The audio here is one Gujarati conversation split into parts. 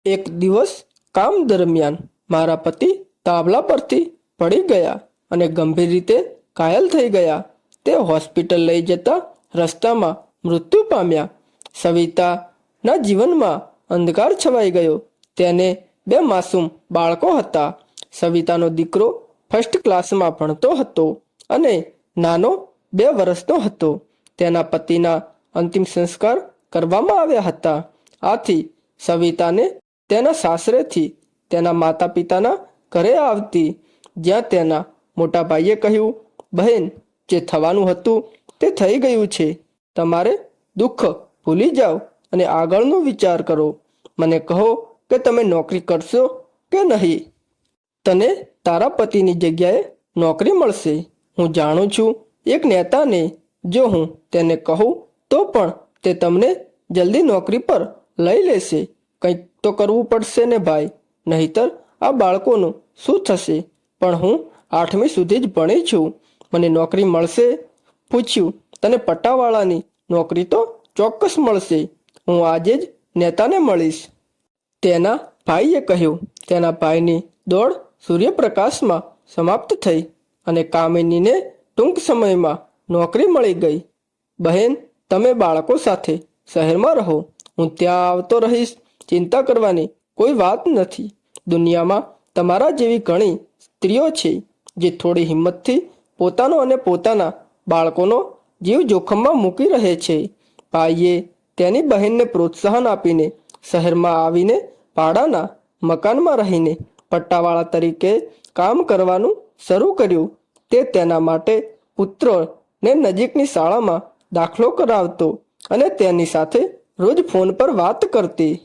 એક દિવસ કામ દરમિયાન મારા પતિ તાવલા પરથી પડી ગયા અને ગંભીર રીતે ઘાયલ થઈ ગયા. તે હોસ્પિટલ લઈ જતા રસ્તામાં મૃત્યુ પામ્યા. સવિતાના જીવનમાં અંધકાર છવાઈ ગયો. તેને 2 માસૂમ બાળકો હતા. સવિતાનો દીકરો ફર્સ્ટ ક્લાસમાં ભણતો હતો અને નાનો 2 વર્ષનો હતો. તેના પતિના અંતિમ સંસ્કાર કરવામાં આવ્યા હતા. આથી સવિતાને તેના સાસરેથી તેના માતા પિતાના ઘરે આવતી, જ્યાં તેના મોટા ભાઈએ કહ્યું, બહેન, જે થવાનું હતું તે થઈ ગયું છે. તમારે દુઃખ ભૂલી જાઓ અને આગળનો વિચાર કરો. મને કહો કે તમે નોકરી કરશો કે નહીં. તને તારા પતિની જગ્યાએ નોકરી મળશે. હું જાણું છું એક નેતાને, જો હું તેને કહું તો પણ તે તમને જલ્દી નોકરી પર લઈ લેશે. કંઈક તો કરવું પડશે ને ભાઈ, નહીતર આ બાળકોનું શું થશે? પણ હું 8મી સુધી જ ભણી છું. મને નોકરી મળશે? પૂછ્યું. તને પટ્ટાવાળાની નોકરી તો ચોક્કસ મળશે. હું આજે જ નેતાને મળીશ. તેના ભાઈએ કહ્યું. તેના ભાઈની દોડ સૂર્યપ્રકાશમાં સમાપ્ત થઈ અને કામિનીને ટૂંક સમયમાં નોકરી મળી ગઈ. બહેન, તમે બાળકો સાથે શહેરમાં રહો. હું ત્યાં આવતો રહીશ. ચિંતા કરવાની કોઈ વાત નથી. દુનિયામાં તમારા જેવી ઘણી સ્ત્રીઓ છે જે થોડી હિંમતથી પોતાનો અને પોતાના બાળકોનો જીવ જોખમમાં મૂકી રહે છે. ભાઈએ તેની બહેનને પ્રોત્સાહન આપીને શહેરમાં આવીને ભાડાના મકાનમાં રહીને પટ્ટાવાળા તરીકે કામ કરવાનું શરૂ કર્યું. તે તેના માટે પુત્રને નજીકની શાળામાં દાખલો કરાવતો અને તેની સાથે રોજ ફોન પર વાત કરતી.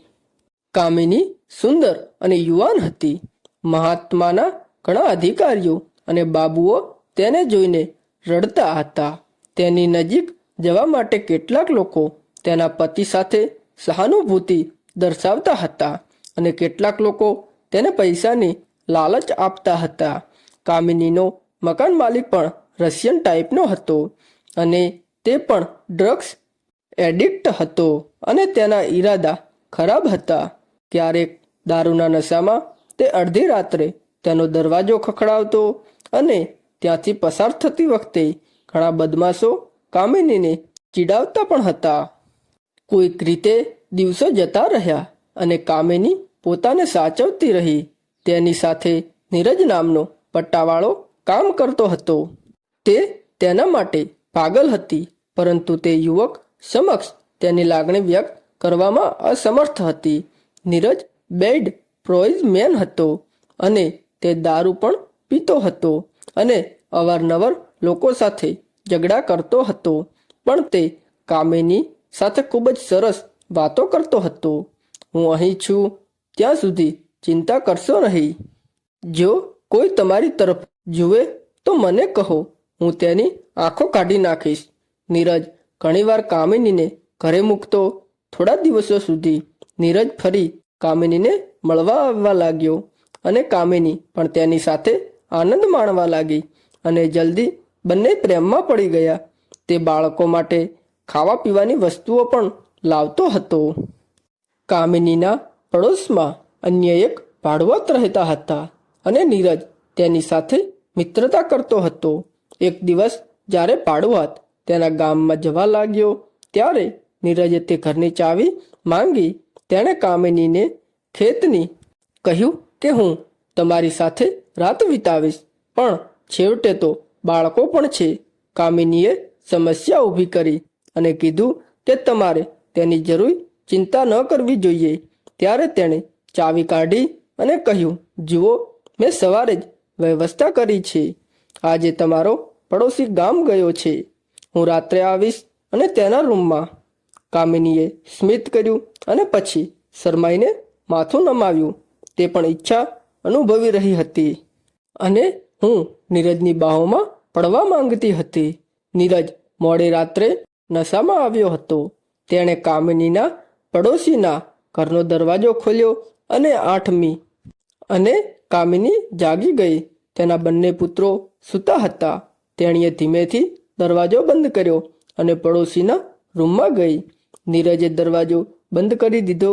કામિની સુંદર અને યુવાન હતી. મહાત્માના ઘણા અધિકારીઓ અને બાબુઓ તેને જોઈને રડતા હતા. તેની નજીક જવા માટે કેટલાક લોકો તેના પતિ સાથે સહાનુભૂતિ દર્શાવતા હતા અને કેટલાક લોકો તેને પૈસાની લાલચ આપતા હતા. કામિનીનો મકાન માલિક પણ રશિયન ટાઈપનો હતો અને તે પણ ડ્રગ્સ એડિક્ટ હતો અને તેના ઈરાદા ખરાબ હતા. ક્યારેક દારૂના નશામાં તે અડધી રાત્રે તેનો દરવાજો ખખડાવતો અને ત્યાંથી પસાર થતી વખતે ઘણા બદમાશો કામિનીને ચીડાવતા પણ હતા. કોઈક રીતે દિવસો જતા રહ્યા અને કામિની પોતાને સાચવતી રહી. તેની સાથે નીરજ નામનો પટ્ટાવાળો કામ કરતો હતો. તે તેના માટે પાગલ હતી, પરંતુ તે યુવક સમક્ષ તેની લાગણી વ્યક્ત કરવામાં અસમર્થ હતી. નીરજ બેડ પ્રોઇઝમેન હતો અને તે દારૂ પણ પીતો હતો અને અવારનવાર લોકો સાથે ઝઘડા કરતો હતો. પણ તે કામિની સાથે ખૂબ જ સરસ વાતો કરતો હતો. હું અહીં છું ત્યાં સુધી ચિંતા કરશો નહીં. જો કોઈ તમારી તરફ જુએ તો મને કહો, હું તેની આંખો કાઢી નાખીશ. નીરજ ઘણીવાર કામિનીને ઘરે મૂકતો. થોડા દિવસો સુધી નીરજ ફરી કામિનીને મળવા આવવા લાગ્યો અને કામિની પણ તેની સાથે આનંદ માણવા લાગી અને જલ્દી બંને પ્રેમમાં પડી ગયા. તે બાળકો માટે ખાવા પીવાની વસ્તુઓ પણ લાવતો હતો. કામિનીના પડોશમાં અન્ય એક ભાડુઆત રહેતા હતા અને નીરજ તેની સાથે મિત્રતા કરતો હતો. એક દિવસ જ્યારે ભાડુઆત તેના ગામમાં જવા લાગ્યો ત્યારે નીરજે તે ઘરની ચાવી માંગી. તેણે કામિનીને ખેતની કહ્યું કે હું તમારી સાથે રાત વિતાવીશ, પણ છેવટે તો બાળકો પણ છે. કામિનીએ સમસ્યા ઊભી કરી અને કીધું કે તમારે તેની જરૂર ચિંતા ન કરવી જોઈએ. ત્યારે તેણે ચાવી કાઢી અને કહ્યું, જુઓ, મેં સવારે જ વ્યવસ્થા કરી છે. આજે તમારો પડોશી ગામ ગયો છે. હું રાત્રે આવીશ અને તેના રૂમમાં. કામિનીએ સ્મિત કર્યું અને પછી શરમાઈને માથું નમાવ્યું. તે પણ ઈચ્છા અનુભવી રહી હતી અને હું નીરજની બાહોમાં પડવા માંગતી હતી. નીરજ મોડી રાત્રે નશામાં આવ્યો હતો. તેણે કામિનીના પડોશીના ઘરનો દરવાજો ખોલ્યો અને 8મી અને કામિની જાગી ગઈ. તેના બંને પુત્રો સૂતા હતા. તેણીએ ધીમેથી દરવાજો બંધ કર્યો અને પડોશીના રૂમમાં ગઈ. નીરજે દરવાજો બંધ કરી દીધો.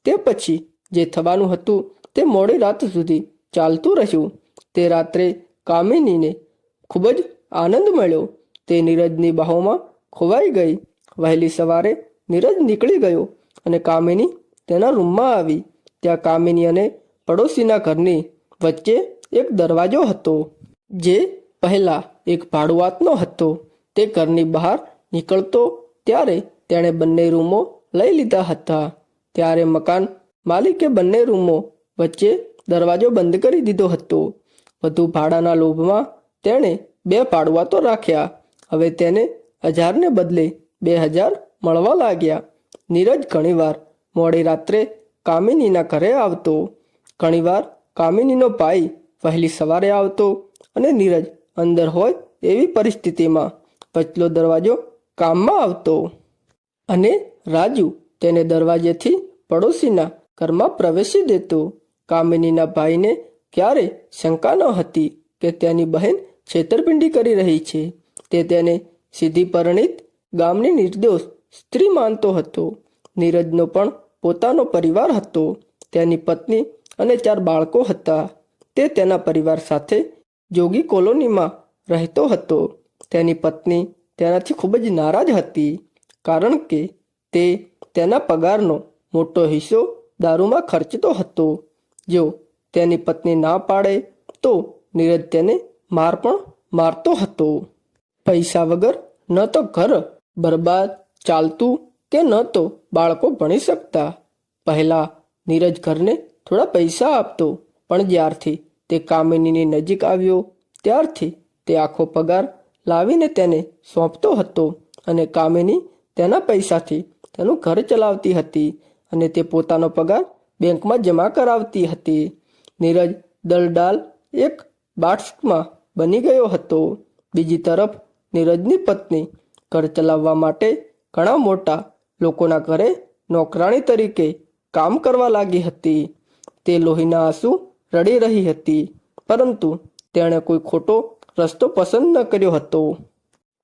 તે પછી જે થવાનું હતું તે મોડી રાત સુધી ચાલતું રહ્યું. તે રાત્રે કામિનીને ખૂબ જ આનંદ મળ્યો. તે નીરજની બાહોમાં ખોવાઈ ગઈ. વહેલી સવારે નીરજ નીકળી ગયો અને કામિની તેના રૂમમાં આવી. ત્યાં કામિની અને પડોશીના ઘરની વચ્ચે એક દરવાજો હતો, જે પહેલાં એક ભાડુઆતનો હતો. તે ઘરની બહાર નીકળતો ત્યારે તેણે બંને રૂમો લઈ લીધા હતા. ત્યારે મકાન માલિકે બંને રૂમો વચ્ચે દરવાજો બંધ કરી દીધો હતો. વધુ ભાડાના લોભમાં તેણે 2 ભાડુઆતો રાખ્યા. હવે તેને 1000ને બદલે 2000 મળવા લાગ્યા. નીરજ ઘણીવાર મોડી રાત્રે કામિનીના ઘરે આવતો. ઘણીવાર કામિનીનો ભાઈ વહેલી સવારે આવતો અને નીરજ અંદર હોય એવી પરિસ્થિતિમાં વચલો દરવાજો કામમાં આવતો અને રાજુ તેને દરવાજેથી પડોશીના ઘરમાં પ્રવેશી દેતો. કામિનીના ભાઈને ક્યારે શંકા ન હતી કે તેની બહેન છેતરપિંડી કરી રહી છે. તે તેને સીધી પરિણીત ગામની નિર્દોષ સ્ત્રી માનતો હતો. નીરજનો પણ પોતાનો પરિવાર હતો. તેની પત્ની અને 4 બાળકો હતા. તે તેના પરિવાર સાથે જોગી કોલોનીમાં રહેતો હતો. તેની પત્ની તેનાથી ખૂબ જ નારાજ હતી, કારણ કે તે તેના પગારનો મોટો હિસ્સો દારૂમાં ખર્ચતો હતો. જો તેની પત્ની ના પાડે તો નીરજ તેને માર પણ મારતો હતો. પૈસા વગર ન તો ઘર બરબાદ ચાલતું કે ન તો બાળકો ભણી શકતા. પહેલાં નીરજ ઘરને થોડા પૈસા આપતો, પણ જ્યારથી તે કામિનીની નજીક આવ્યો ત્યારથી તે આખો પગાર લાવીને તેને સોંપતો હતો અને કામિની તેના પૈસાથી તેનું ઘર ચલાવતી હતી અને તે પોતાનો પગાર બેંકમાં જમા કરાવતી હતી. નીરજ દલડાલ એક બાટમાં બની ગયો હતો. બીજી તરફ નીરજની પત્ની ઘર ચલાવવા માટે ઘણા મોટા લોકોના ઘરે નોકરાણી તરીકે કામ કરવા લાગી હતી. તે લોહીના આંસુ રડી રહી હતી, પરંતુ તેણે કોઈ ખોટો રસ્તો પસંદ ન કર્યો હતો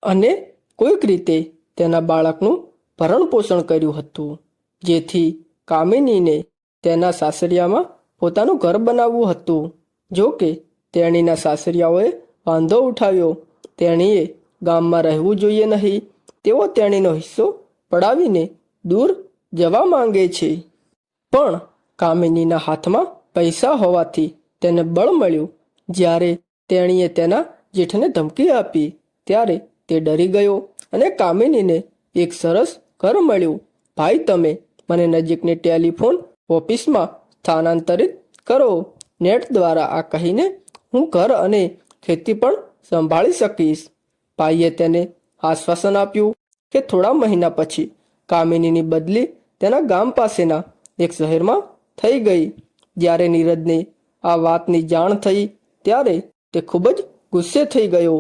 અને કોઈક રીતે તેના બાળકનું ભરણ પોષણ કર્યું હતું, જેથી કામિનીને તેના સાસરિયામાં પોતાનું ઘર બનાવવું હતું. જો કે તેણીના સાસરિયાઓએ વાંધો ઉઠાવ્યો. તેણીએ ગામમાં રહેવું જોઈએ નહીં. તેઓ તેણીનો હિસ્સો પડાવીને દૂર જવા માંગે છે. પણ કામિનીના હાથમાં પૈસા હોવાથી તેને બળ મળ્યું. જ્યારે તેણીએ તેના જેઠને ધમકી આપી ત્યારે તે ડરી ગયો અને કામિનીને એક સરસ ઘર મળ્યું. ભાઈ, તમે મને નજીકની ટેલિફોન ઓફિસમાં સ્થાનાંતરિત કરો. નેટ દ્વારા આ કહીને હું ઘર અને ખેતી પણ સંભાળી શકીશ. ભાઈએ તેને આશ્વાસન આપ્યું કે થોડા મહિના પછી કામિનીની બદલી તેના ગામ પાસેના એક શહેરમાં થઈ ગઈ. જ્યારે નીરજને આ વાતની જાણ થઈ ત્યારે તે ખૂબ જ ગુસ્સે થઈ ગયો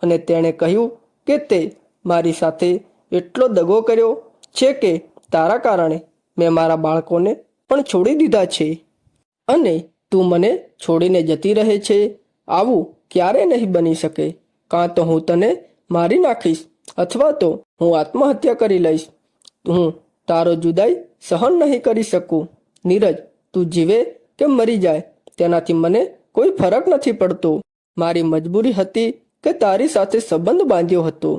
અને તેણે કહ્યું કે તે મારી સાથે એટલો દગો કર્યો છે કે તારા કારણે મેં મારા બાળકોને પણ છોડી દીધા છે અને તું મને છોડીને જતી રહે છે. આવું ક્યારે નહીં બની શકે. કાં તો હું તને મારી નાખીશ અથવા તો હું આત્મહત્યા કરી લઈશ. હું તારો જુદાઈ સહન નહીં કરી શકું. નીરજ, તું જીવે કે મરી જાય તેનાથી મને કોઈ ફરક નથી પડતો. મારી મજબૂરી હતી કે તારી સાથે સંબંધ બાંધ્યો હતો.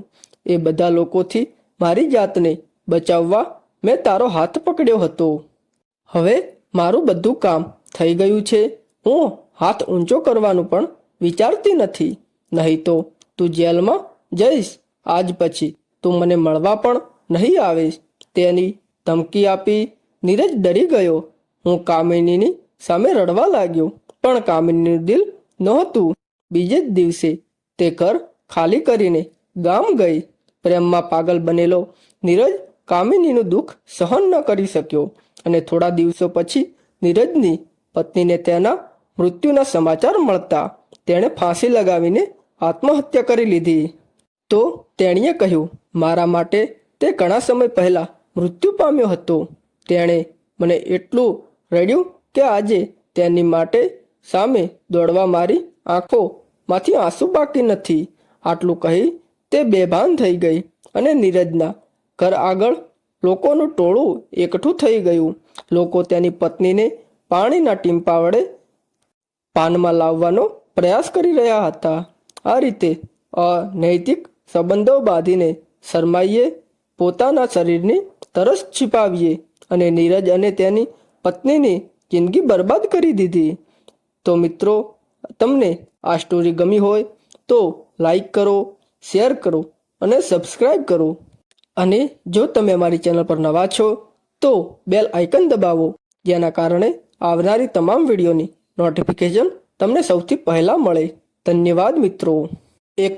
એ બધા લોકોથી મારી જાતને બચાવવા મેં તારો હાથ પકડ્યો હતો. હવે મારું બધું કામ થઈ ગયું છે. હું હાથ ઊંચો કરવાનું પણ વિચારતી નથી. નહીં તો તું જેલમાં જઈશ. આજ પછી તું મને મળવા પણ નહીં આવીશ. તેની ધમકી આપી નીરજ ડરી ગયો. હું કામિનીની સામે રડવા લાગ્યો, પણ કામિનીનું દિલ નહોતું. બીજે જ દિવસે તે ઘર ખાલી કરીને ગામ ગઈ. પ્રેમમાં પાગલ બનેલો નીરજ કામિનીનું દુઃખ સહન ન કરી શક્યો અને થોડા દિવસો પછી નીરજની પત્નીને તેના મૃત્યુના સમાચાર મળતા તેણે ફાંસી લગાવીને આત્મહત્યા કરી લીધી. તો તેણીએ કહ્યું, મારા માટે તે ઘણા સમય પહેલાં મૃત્યુ પામ્યો હતો. તેણે મને એટલું રડ્યું કે આજે તેની માટે સામે દોડવા મારી આંખોમાંથી આંસુ બાકી નથી. આટલું કહી તે બેભાન થઈ ગઈ અને નીરજના ઘર આગળ લોકોનું ટોળું એકઠું થઈ ગયું. લોકો તેની પત્નીને પાણીના ટીમ્પા વડે પાનમાં લાવવાનો પ્રયાસ કરી રહ્યા હતા. આ રીતે અનૈતિક સંબંધો બાંધીને શર્માઈએ પોતાના શરીરની તરસ छिपाવીએ અને નીરજ અને તેની પત્નીની જિંદગી બરબાદ કરી દીધી. તો મિત્રો, તમને આ સ્ટોરી ગમી હોય તો લાઈક કરો, શેર કરો અને સબસ્ક્રાઈબ કરો. અને જો તમે અમારી ચેનલ પર નવા છો તો બેલ આઇકન દબાવો, જેના કારણે આવનારી તમામ વિડીયોની નોટિફિકેશન તમને સૌથી પહેલાં મળે. ધન્યવાદ મિત્રો. એક